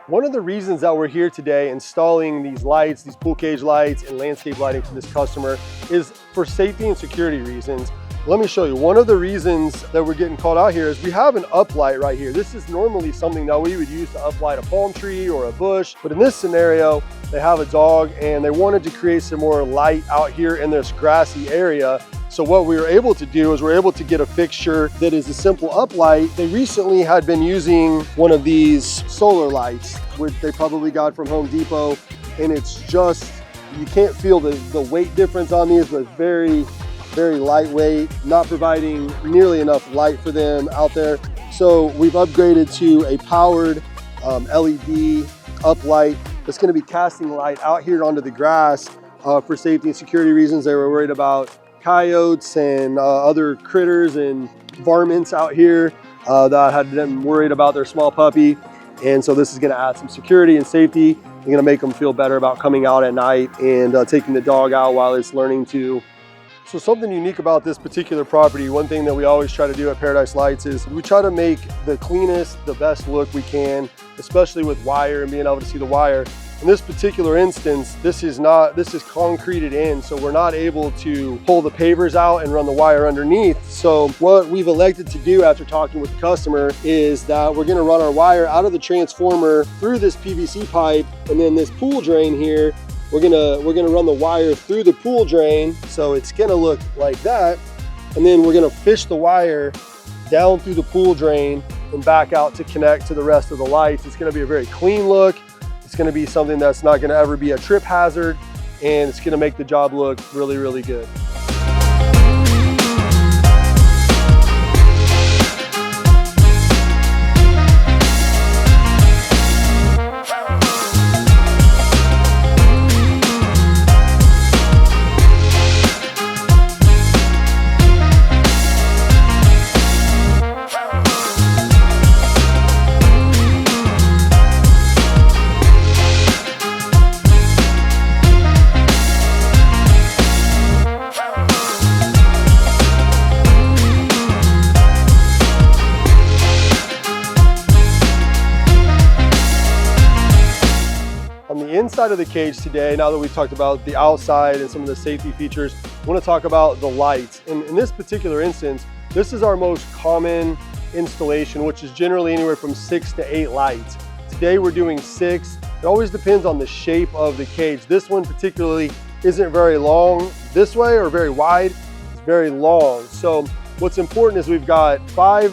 One of the reasons that we're here today installing these lights, these pool cage lights and landscape lighting for this customer is for safety and security reasons. Let me show you. One of the reasons that we're getting called out here is we have an uplight right here. This is normally something that we would use to uplight a palm tree or a bush, but in this scenario, they have a dog and they wanted to create some more light out here in this grassy area. So what we were able to do is we're able to get a fixture that is a simple uplight. They recently had been using one of these solar lights, which they probably got from Home Depot, and it's just, you can't feel the weight difference on these, but very lightweight, not providing nearly enough light for them out there. So we've upgraded to a powered LED uplight that's going to be casting light out here onto the grass for safety and security reasons. They were worried about coyotes and other critters and varmints out here that had them worried about their small puppy. And so this is going to add some security and safety. It's going to make them feel better about coming out at night and taking the dog out while it's learning to. So something unique about this particular property, one thing that we always try to do at Paradise Lights is we try to make the cleanest, the best look we can, especially with wire and being able to see the wire. In this particular instance, this is concreted in, so we're not able to pull the pavers out and run the wire underneath. So what we've elected to do after talking with the customer is that we're gonna run our wire out of the transformer through this PVC pipe, and then this pool drain here, we're gonna run the wire through the pool drain, so it's gonna look like that. And then we're gonna fish the wire down through the pool drain and back out to connect to the rest of the lights. It's gonna be a very clean look. It's gonna be something that's not gonna ever be a trip hazard, and it's gonna make the job look really, really good. Inside of the cage today, now that we've talked about the outside and some of the safety features, I want to talk about the lights. And in this particular instance, this is our most common installation, which is generally anywhere from 6 to 8 lights. Today we're doing 6. It always depends on the shape of the cage. This one particularly isn't very long this way or very wide, it's very long. So what's important is we've got 4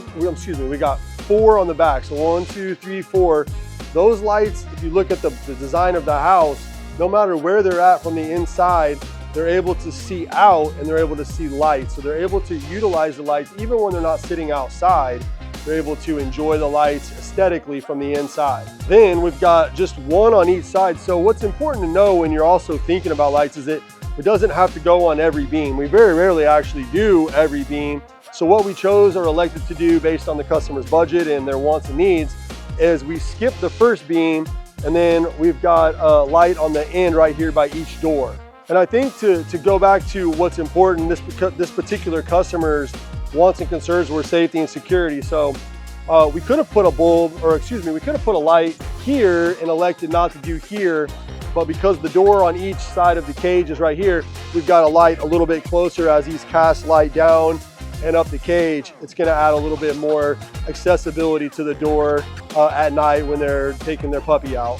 on the back. So 1, 2, 3, 4. Those lights, if you look at the design of the house, no matter where they're at from the inside, they're able to see out and they're able to see light. So they're able to utilize the lights even when they're not sitting outside. They're able to enjoy the lights aesthetically from the inside. Then we've got just 1 on each side. So what's important to know when you're also thinking about lights is that it doesn't have to go on every beam. We very rarely actually do every beam. So what we chose or elected to do based on the customer's budget and their wants and needs is we skip the first beam, and then we've got a light on the end right here by each door. And I think to go back to what's important, this particular customer's wants and concerns were safety and security. So we could have put a we could have put a light here and elected not to do here, but because the door on each side of the cage is right here, we've got a light a little bit closer as these cast light down and up the cage. It's gonna add a little bit more accessibility to the door at night when they're taking their puppy out.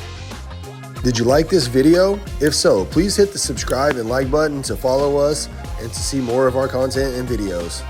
Did you like this video? If so, please hit the subscribe and like button to follow us and to see more of our content and videos.